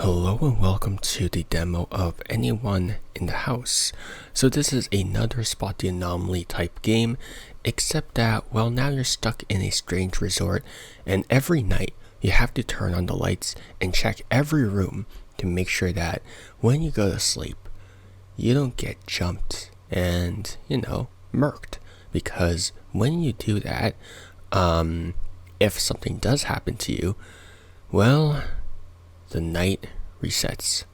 Hello and welcome to the demo of Anyone in the House. So this is another Spot the Anomaly type game, except that, well, now you're stuck in a strange resort, and every night you have to turn on the lights and check every room to make sure that when you go to sleep, you don't get jumped and, murked. Because when you do that, if something does happen to you, well, the night resets.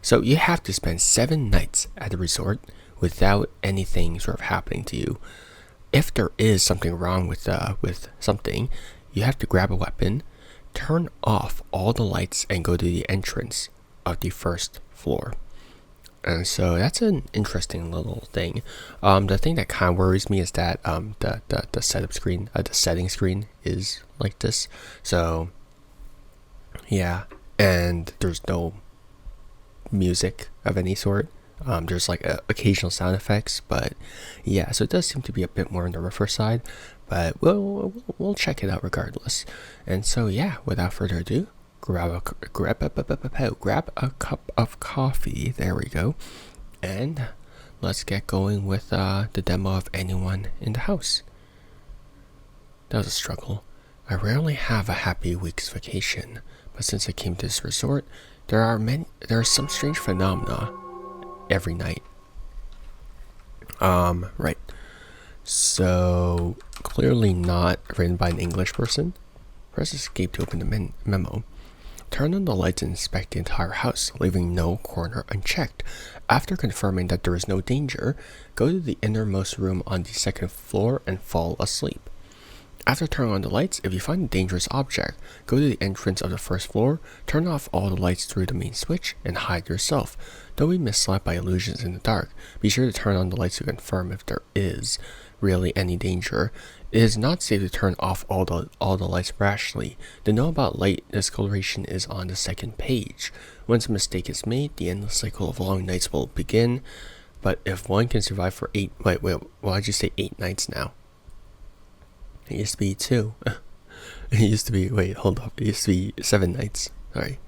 So you have to spend 7 nights at the resort without anything sort of happening to you. If there is something wrong with something, you have to grab a weapon, turn off all the lights, and go to the entrance of the first floor. And so that's an interesting little thing. The thing that kind of worries me is that the setup screen, the setting screen is like this. So yeah, and there's no music of any sort. There's like occasional sound effects, but yeah, so it does seem to be a bit more on the rougher side. But we'll check it out regardless. And so yeah, without further ado, grab a cup of coffee. There we go, and let's get going with the demo of Anyone in the House. That was a struggle. I rarely have a happy week's vacation, but since I came to this resort, there are some strange phenomena every night. Right. So clearly not written by an English person. Press escape to open the memo. Turn on the lights and inspect the entire house, leaving no corner unchecked. After confirming that there is no danger, go to the innermost room on the second floor and fall asleep. After turning on the lights, if you find a dangerous object, go to the entrance of the first floor, turn off all the lights through the main switch, and hide yourself. Don't be misled by illusions in the dark. Be sure to turn on the lights to confirm if there is really any danger. It is not safe to turn off all the lights rashly. The note about light discoloration is on the second page. Once a mistake is made, the endless cycle of long nights will begin. But if one can survive for 8... Wait, why'd you say 8 nights now? It used to be 2. It used to be, hold up. It used to be 7 nights. Sorry.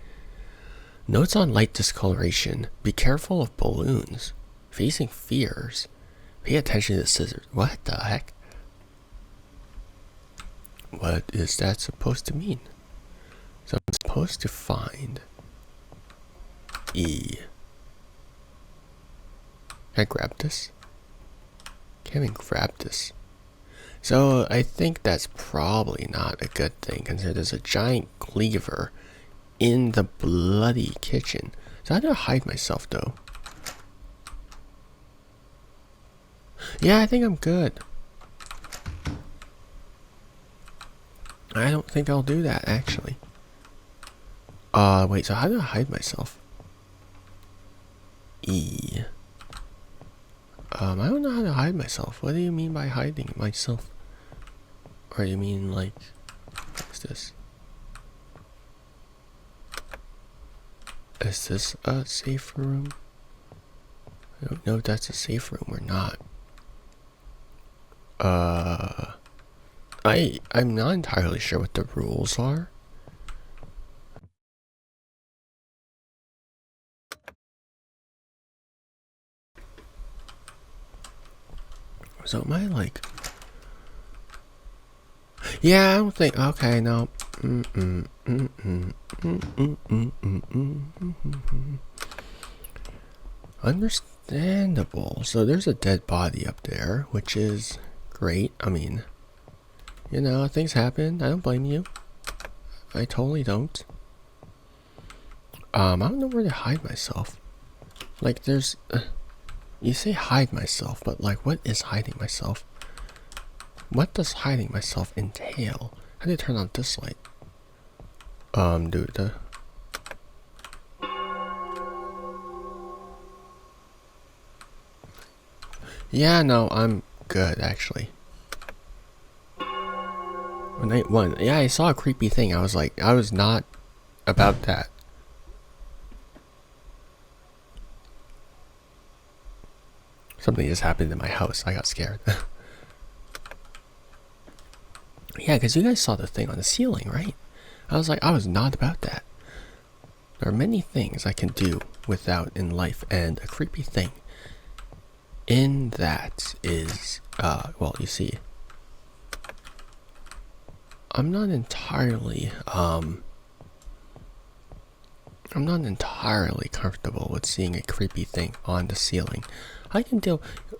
Notes on light discoloration. Be careful of balloons. Facing fears. Pay attention to the scissors. What the heck? What is that supposed to mean? So I'm supposed to find E. Can I grab this? Can't even grab this. So I think that's probably not a good thing, considering there's a giant cleaver in the bloody kitchen. So I had to hide myself though. Yeah, I think I'm good. I don't think I'll do that actually. Wait, so how do I hide myself? E. I don't know how to hide myself. What do you mean by hiding myself? Or you mean like, what's this? Is this a safe room? I don't know if that's a safe room or not. I'm not entirely sure what the rules are. So am I like... Yeah, I don't think... Okay, no. Understandable. So there's a dead body up there, which is great. I mean, things happen. I don't blame you. I totally don't. I don't know where to hide myself. Like, there's... you say hide myself, but like, what is hiding myself? What does hiding myself entail? How do you turn on this light? Dude, yeah, no, I'm good, actually. Night 1. Yeah, I saw a creepy thing. I was like, I was not about that. Something just happened in my house. I got scared. Yeah, because you guys saw the thing on the ceiling, right? I was like, I was not about that. There are many things I can do without in life, and a creepy thing in that is, well, you see, I'm not entirely comfortable with seeing a creepy thing on the ceiling.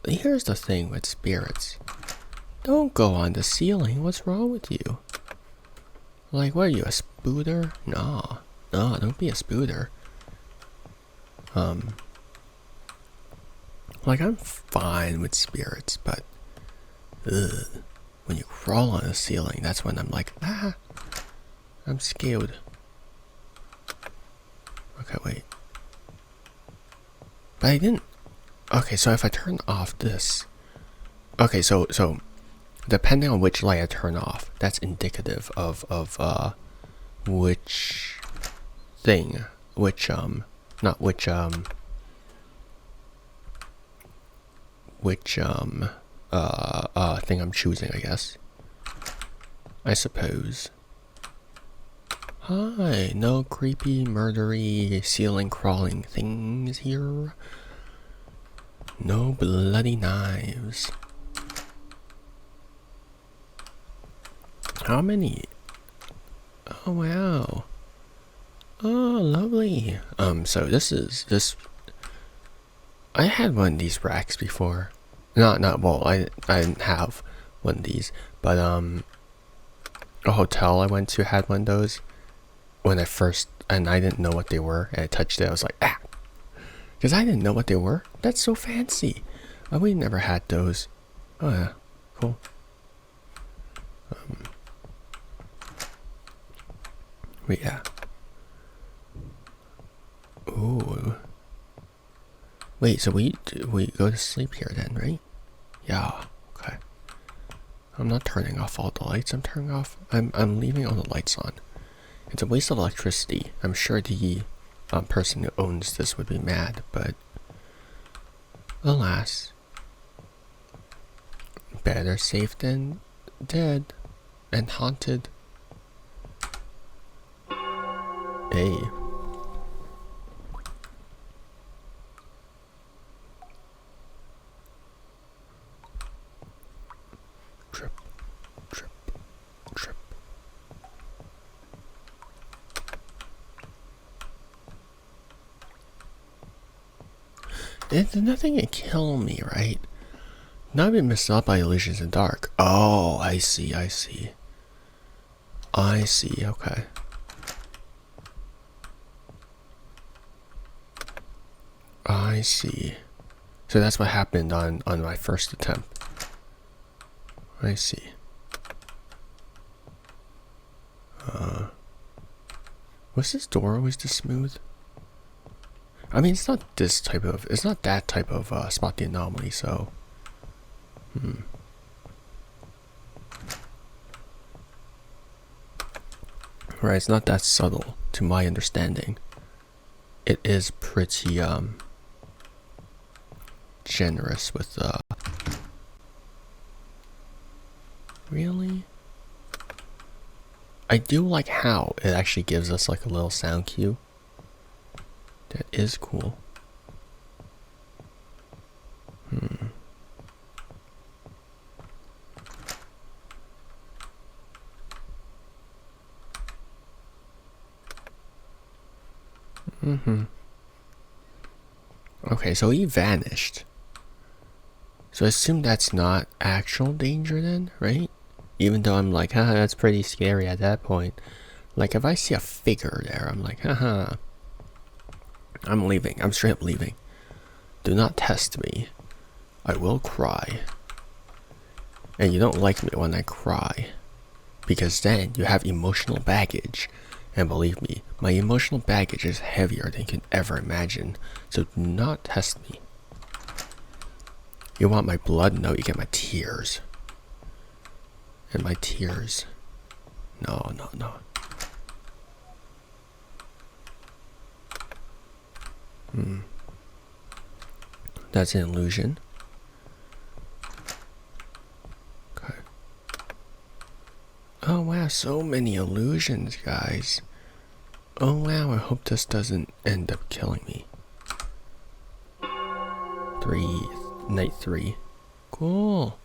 Here's the thing with spirits. Don't go on the ceiling. What's wrong with you? Like, what are you, a spooter? No, don't be a spooter. Like, I'm fine with spirits, but when you crawl on the ceiling, that's when I'm like, I'm scared. Okay, wait. But I didn't. Okay, so if I turn off this. Okay, so depending on which light I turn off, that's indicative of which thing, not which thing I'm choosing, I guess. I suppose. Hi, no creepy, murdery, ceiling crawling things here. No bloody knives. How many? Oh wow. Oh, lovely. So this. I had one of these racks before. Well, I didn't have one of these, but a hotel I went to had one of those when and I didn't know what they were, and I touched it, I was like, because I didn't know what they were. That's so fancy. We never had those. Oh yeah, cool. But yeah. Ooh. Wait, so we go to sleep here then, right? Yeah. Okay. I'm not turning off all the lights. I'm leaving all the lights on. It's a waste of electricity. I'm sure the person who owns this would be mad, but alas, better safe than dead and haunted. Hey. Trip, trip, trip. There's nothing can kill me, right? Not being messed up by illusions in the dark. Oh, I see, okay. I see. So that's what happened on my first attempt. I see. Was this door always this smooth? I mean, it's not that type of spot the anomaly, so. Right, it's not that subtle to my understanding. It is pretty generous with really? I do like how it actually gives us like a little sound cue. That is cool. Okay, so he vanished. So I assume that's not actual danger then, right? Even though I'm like, haha, that's pretty scary at that point. Like, if I see a figure there, I'm like, haha. I'm leaving. I'm straight up leaving. Do not test me. I will cry. And you don't like me when I cry. Because then you have emotional baggage. And believe me, my emotional baggage is heavier than you can ever imagine. So do not test me. You want my blood? No, you get my tears. And my tears. No. That's an illusion. Okay. Oh wow, so many illusions, guys. Oh wow, I hope this doesn't end up killing me. Night 3. Cool.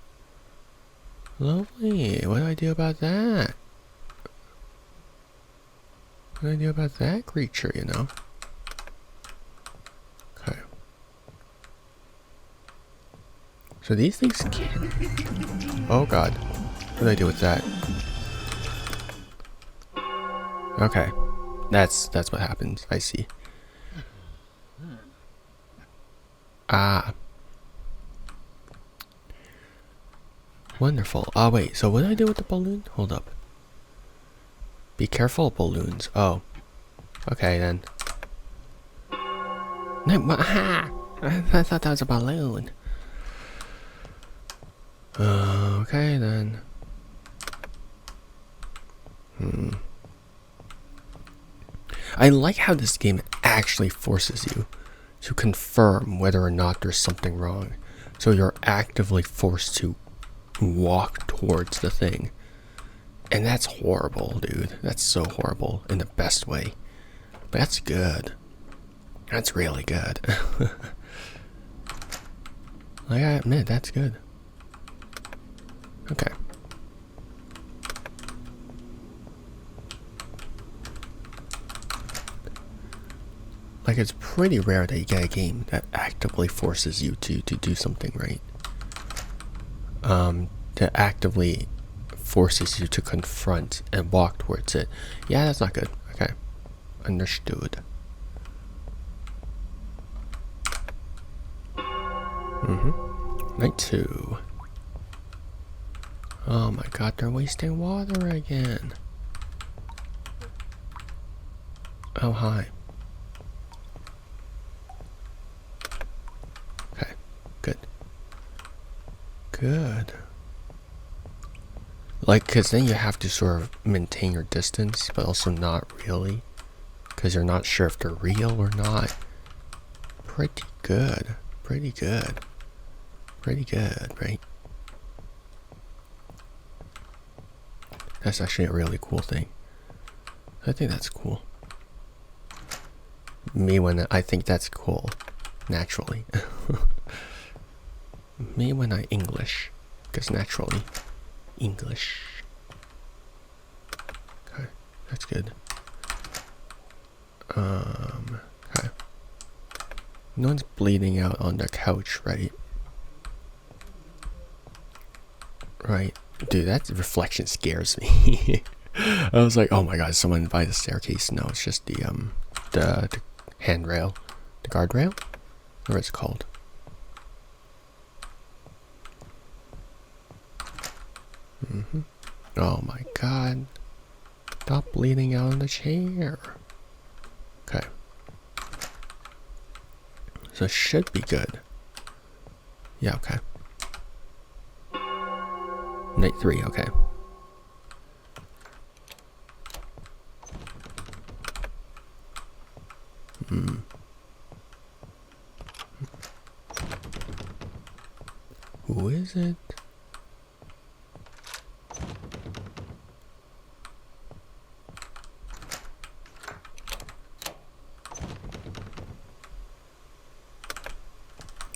Lovely. What do I do about that? What do I do about that creature, you know? Okay. So these things can't... Oh god. What do I do with that? Okay. That's what happens. I see. Ah. Wonderful. Oh wait, so what do I do with the balloon? Hold up. Be careful of balloons. Oh. Okay then. No, aha! I thought that was a balloon. Okay then. I like how this game actually forces you to confirm whether or not there's something wrong. So you're actively forced to walk towards the thing. And that's horrible, dude. That's so horrible in the best way. But that's good. That's really good. I gotta admit, that's good. Okay. Like, it's pretty rare that you get a game that actively forces you to do something right. That actively forces you to confront and walk towards it. Yeah, that's not good. Okay. Understood. Night 2. Oh my god, they're wasting water again. Oh, hi. Okay, good. Good. Like, because then you have to sort of maintain your distance, but also not really. Because you're not sure if they're real or not. Pretty good. Pretty good. Pretty good, right? That's actually a really cool thing. I think that's cool. Me when I think that's cool. Naturally. Me when I English. Because naturally. English. Okay, that's good. Okay. No one's bleeding out on the couch, right? Right. Dude, that reflection scares me. I was like, oh my god, someone by the staircase. No, it's just the handrail. The guardrail? What is it called? Oh my god. Stop bleeding out on the chair. Okay. So it should be good. Yeah, okay. Night 3, okay. Who is it?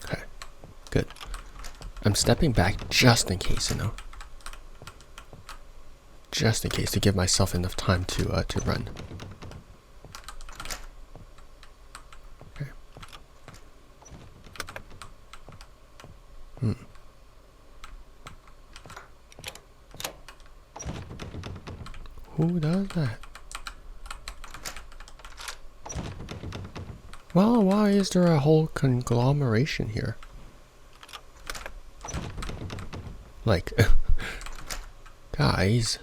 Okay, good. I'm stepping back just in case, you know. Just in case, to give myself enough time to run. Okay. Who does that? Well, why is there a whole conglomeration here? Like, guys.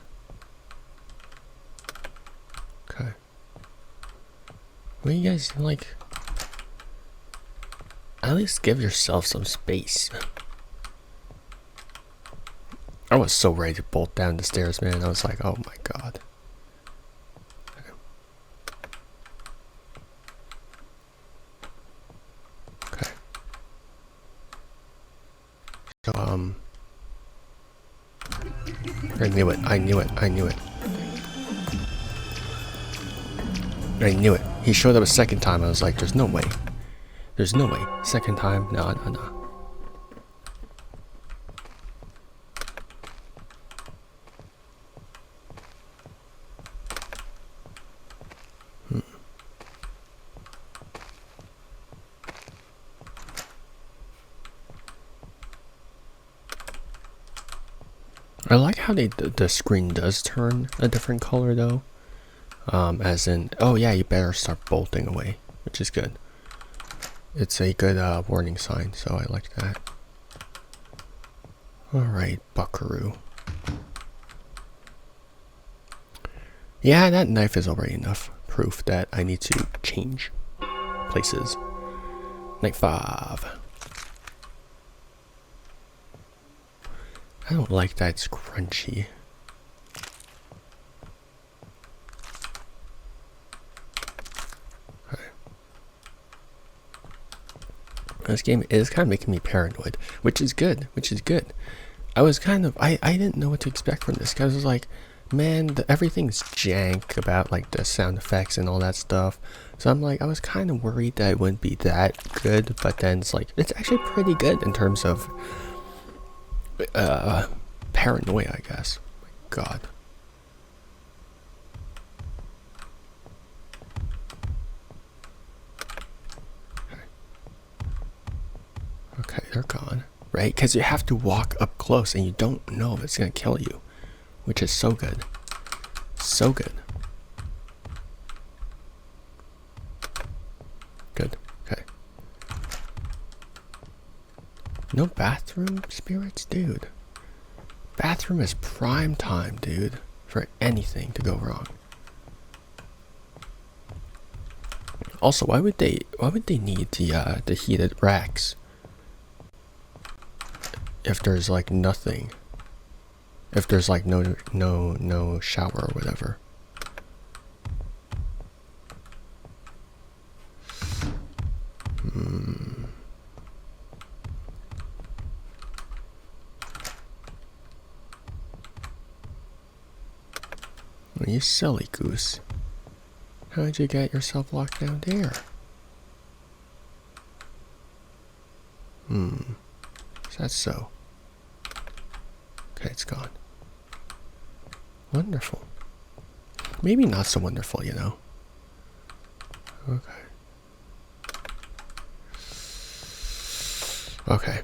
Okay. Will you guys, like, at least give yourself some space? I was so ready to bolt down the stairs, man. I was like, oh my god. Okay. So, I knew it. I knew it. He showed up a second time. I was like, there's no way. There's no way. Second time? No. I like how the screen does turn a different color though. As in, oh yeah, you better start bolting away, which is good. It's a good warning sign, so I like that. Alright, buckaroo. Yeah, that knife is already enough proof that I need to change places. Night 5. I don't like that it's crunchy. Okay. This game is kind of making me paranoid, which is good, I was kind of, I didn't know what to expect from this, because I was like, man, everything's jank about like the sound effects and all that stuff. So I'm like, I was kind of worried that it wouldn't be that good, but then it's like, it's actually pretty good in terms of paranoia, I guess. Oh my God. Okay, they're gone, right? Because you have to walk up close and you don't know if it's gonna kill you, which is so good. So good. Good. Okay. No bathroom spirits, dude. Bathroom is prime time, dude, for anything to go wrong. Also, why would they need the heated racks if there's like nothing? If there's like no shower or whatever. Well, you silly goose. How'd you get yourself locked down there? Is that so? Okay, it's gone. Wonderful. Maybe not so wonderful, you know. Okay. Okay.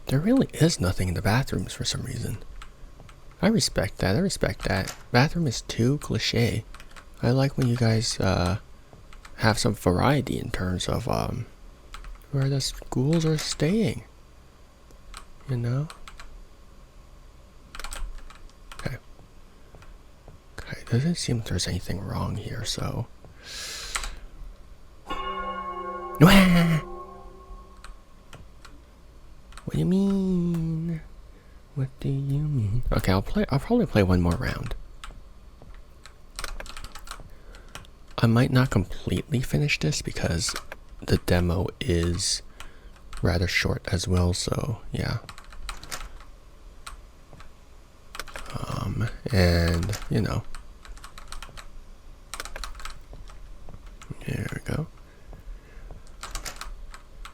There really is nothing in the bathrooms for some reason. I respect that. Bathroom is too cliche. I like when you guys have some variety in terms of where the schools are staying. You know? Okay. Okay, doesn't seem like there's anything wrong here, so. What do you mean? What do you mean? Okay, I'll probably play one more round. I might not completely finish this because the demo is rather short as well, so yeah. And you know. There we go.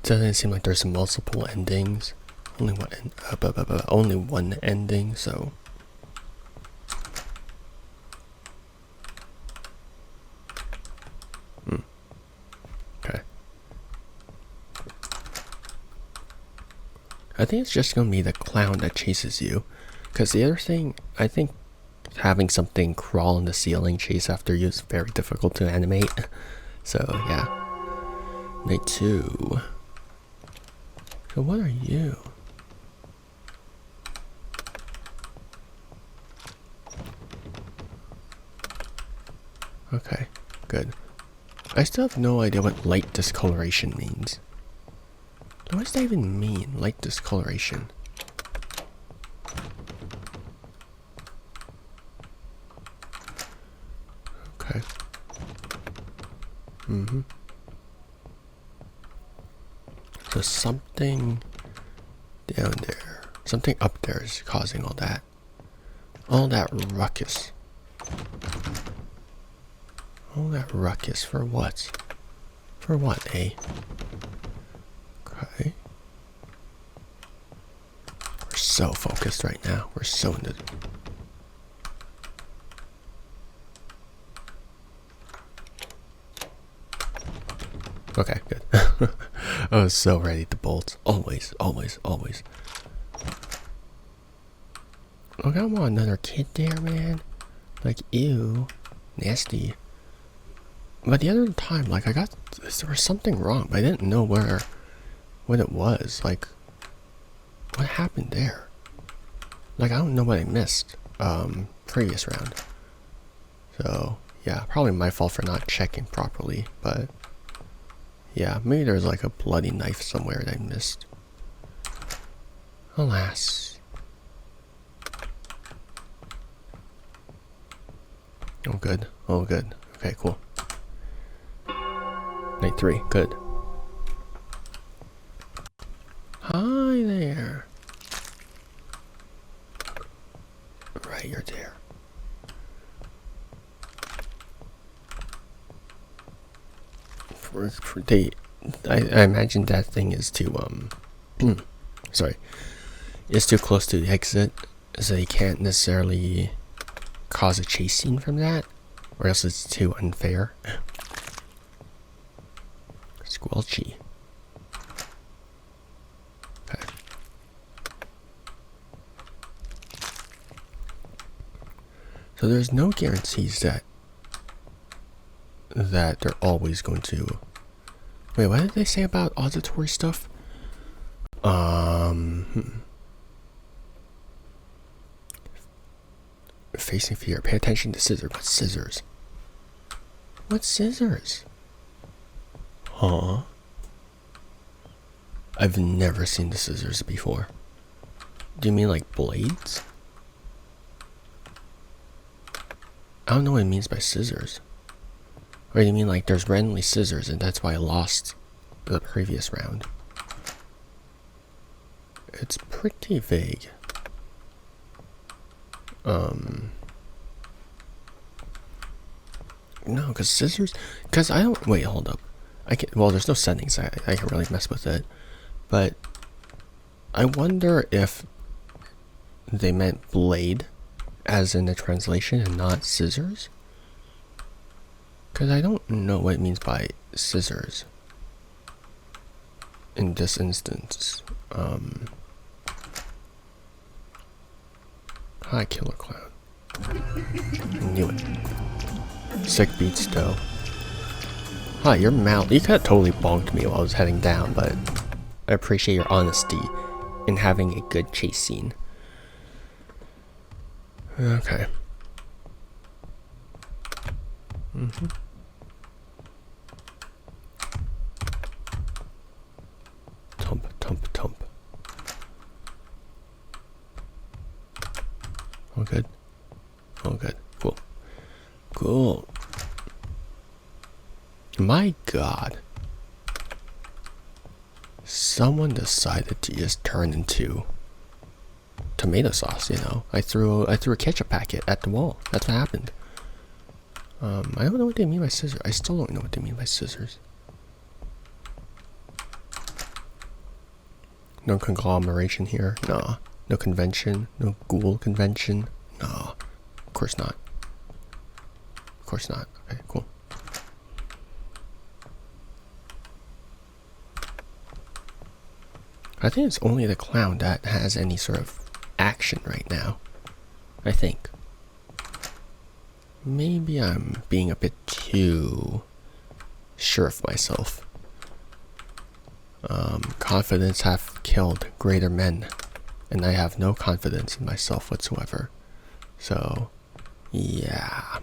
Doesn't seem like there's multiple endings. Only one ending, so. Okay. I think it's just gonna be the clown that chases you. Because the other thing, I think having something crawl in the ceiling chase after you is very difficult to animate. So, yeah. Night 2. So what are you? Okay, good. I still have no idea what light discoloration means. What does that even mean, light discoloration? Okay. So something down there, something up there is causing all that. All that ruckus. All that ruckus for what? For what, eh? Okay. We're so focused right now. We're so into... Okay, good. I was so ready to bolt. Always, always, always. Look, I want another kid there, man. Like, ew. Nasty. But the other time, like, there was something wrong, but I didn't know what it was. Like, what happened there? Like, I don't know what I missed, previous round. So, yeah, probably my fault for not checking properly, but... yeah, maybe there's like a bloody knife somewhere that I missed. Alas. Oh, good. Oh, good. Okay, cool. Night 3. Good. Hi there. Right, you're there. I imagine that thing is too, sorry. It's too close to the exit, so you can't necessarily cause a chase scene from that, or else it's too unfair. Squelchy. Okay. So there's no guarantees that they're always going to... Wait, what did they say about auditory stuff? Facing fear. Pay attention to scissors. What scissors? What scissors? Huh? I've never seen the scissors before. Do you mean like blades? I don't know what it means by scissors. Or do you mean like there's randomly scissors and that's why I lost the previous round? It's pretty vague. No, because scissors... Because I don't... Wait, hold up. Well, there's no settings. I can really mess with it. But I wonder if they meant blade as in the translation and not scissors? Because I don't know what it means by scissors in this instance. Hi, Killer Clown. Knew it. Sick beats, though. Hi, your mouth. You could have totally bonked me while I was heading down, but I appreciate your honesty in having a good chase scene. Okay. Tump, tump, tump. All good. All good. Cool. Cool. My God. Someone decided to just turn into tomato sauce, you know. I threw a ketchup packet at the wall. That's what happened. I don't know what they mean by scissors. I still don't know what they mean by scissors. No conglomeration here. Nah. No convention. No ghoul convention. Nah. Of course not. Of course not. Okay, cool. I think it's only the clown that has any sort of action right now. I think. Maybe I'm being a bit too sure of myself. Confidence hath killed greater men, and I have no confidence in myself whatsoever. So, yeah.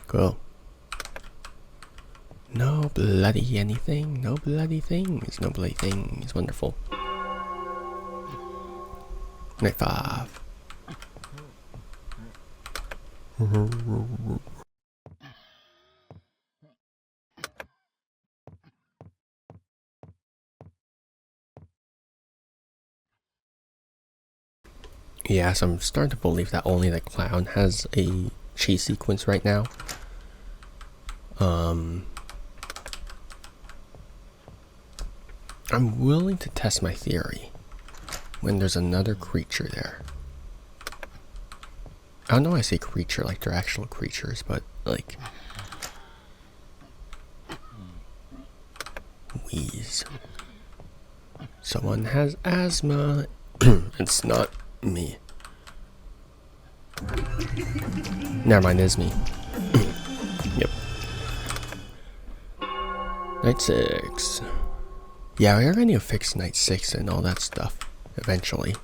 Cool. No bloody anything, no bloody things, no bloody things. Wonderful. Night 5. Yeah, so I'm starting to believe that only the clown has a chase sequence right now. I'm willing to test my theory when there's another creature there. I don't know why I say creature like they're actual creatures, but like wheeze. Someone has asthma. It's not me. Never mind, it's me. Yep. Night 6. Yeah, we're gonna fix Night 6 and all that stuff eventually.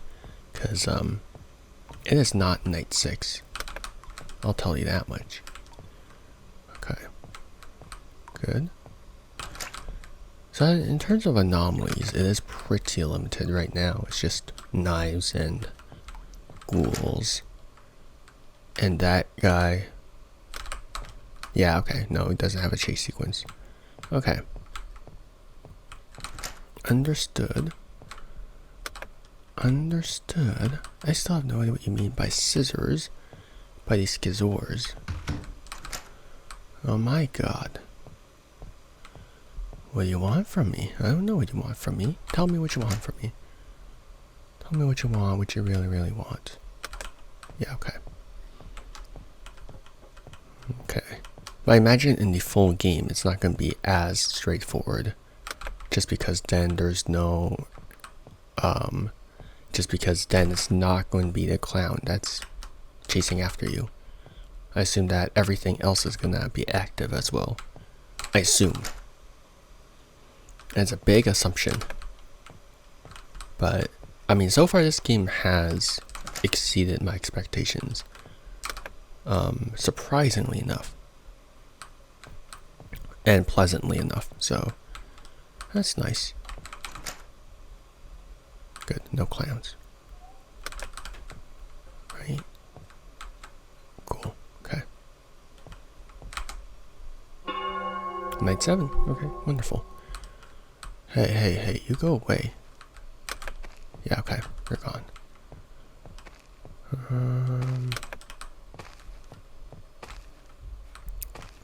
Because, it is not Night 6. I'll tell you that much. Okay. Good. So in terms of anomalies, it is pretty limited right now. It's just knives and ghouls. And that guy... Yeah, okay. No, it doesn't have a chase sequence. Okay. Understood. Understood. I still have no idea what you mean by scissors. By these schizoids. Oh my god. What do you want from me? I don't know what you want from me. Tell me what you want from me. Tell me what you want, what you really, really want. Yeah, okay. Okay. But I imagine in the full game, it's not going to be as straightforward. Just because then there's no... just because then it's not going to be the clown that's chasing after you. I assume that everything else is going to be active as well. I assume. And it's a big assumption. But, I mean, so far this game has exceeded my expectations. Surprisingly enough. And pleasantly enough, so that's nice. Good, no clowns. Right? Cool, okay. Night 7, okay, wonderful. Hey, you go away. Yeah, okay, you're gone.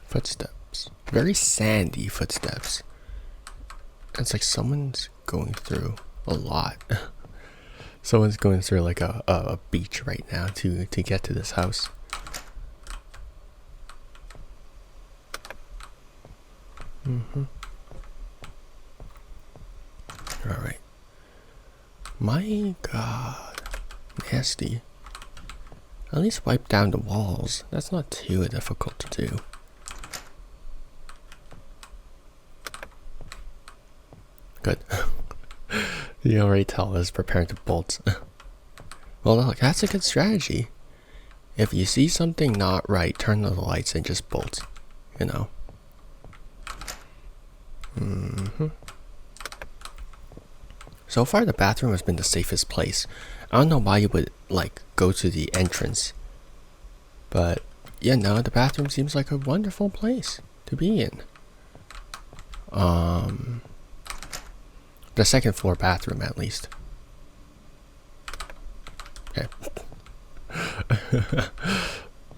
Footsteps. Very sandy footsteps. It's like someone's going through a lot. Someone's going through like a beach right now to get to this house. Alright. My god. Nasty. At least wipe down the walls. That's not too difficult to do. Good. You can already tell us preparing to bolt. Well, look, that's a good strategy. If you see something not right, turn on the lights and just bolt. You know. So far, the bathroom has been the safest place. I don't know why you would, like, go to the entrance. But, yeah, no, the bathroom seems like a wonderful place to be in. The second floor bathroom, at least. Okay.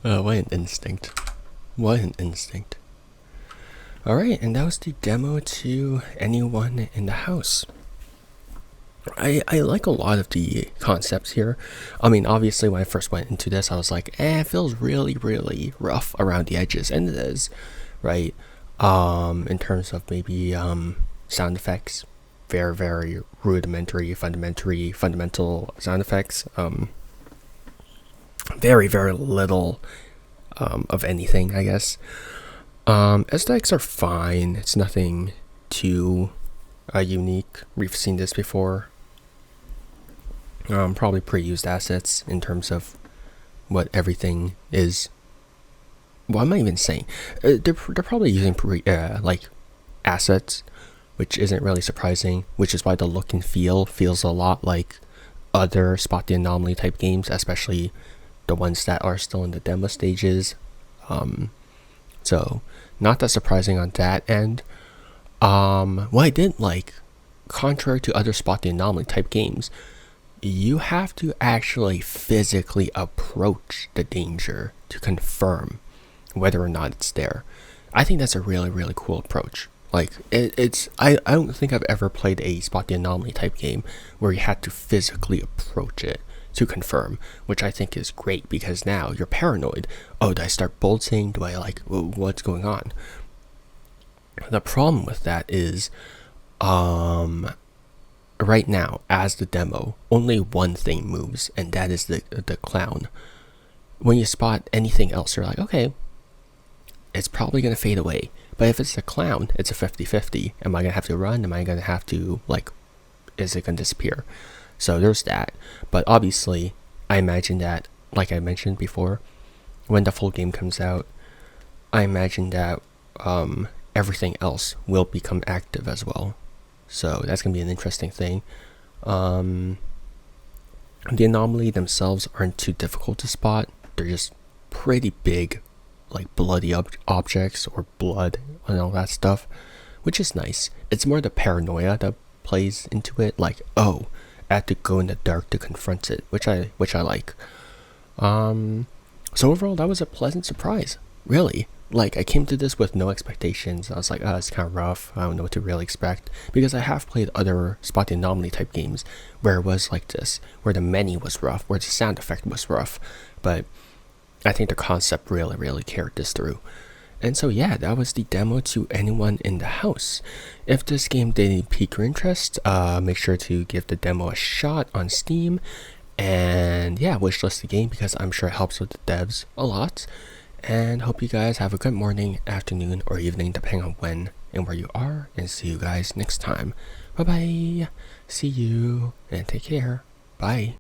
What an instinct. What an instinct. Alright, and that was the demo to anyone in the house. I like a lot of the concepts here. I mean, obviously, when I first went into this, I was like, it feels really, really rough around the edges. And it is, right? In terms of maybe sound effects. Very, very rudimentary, fundamental sound effects. Very, very little of anything, I guess. Aesthetics are fine. It's nothing too unique. We've seen this before. Probably pre-used assets in terms of what everything is. What am I even saying? They're probably using like assets, which isn't really surprising, which is why the look and feel feels a lot like other Spot the Anomaly type games, especially the ones that are still in the demo stages. So not that surprising on that end. What I didn't like, contrary to other Spot the Anomaly type games, you have to actually physically approach the danger to confirm whether or not it's there. I think that's a really, really cool approach. Like, I don't think I've ever played a spot the anomaly type game where you had to physically approach it to confirm, which I think is great because now you're paranoid. Oh, do I start bolting? Do I what's going on? The problem with that is, right now, as the demo, only one thing moves, and that is the clown. When you spot anything else, you're like, okay, it's probably going to fade away. But if it's a clown, it's a 50-50. Am I going to have to run? Am I going to have to, is it going to disappear? So there's that. But obviously, I imagine that, like I mentioned before, when the full game comes out, I imagine that everything else will become active as well. So that's going to be an interesting thing. The anomaly themselves aren't too difficult to spot. They're just pretty big, like bloody objects or blood and all that stuff, which is nice. It's more the paranoia that plays into it. Like, oh, I have to go in the dark to confront it, which I like. So overall, that was a pleasant surprise, really. Like, I came to this with no expectations. I was like, it's kind of rough. I don't know what to really expect. Because I have played other spot the anomaly type games where it was like this, where the menu was rough, where the sound effect was rough. But I think the concept really, really carried this through. And so yeah, that was the demo to anyone in the house. If this game didn't pique your interest, make sure to give the demo a shot on Steam. And yeah, wishlist the game because I'm sure it helps with the devs a lot. And hope you guys have a good morning, afternoon, or evening, depending on when and where you are. And see you guys next time. Bye bye. See you and take care. Bye.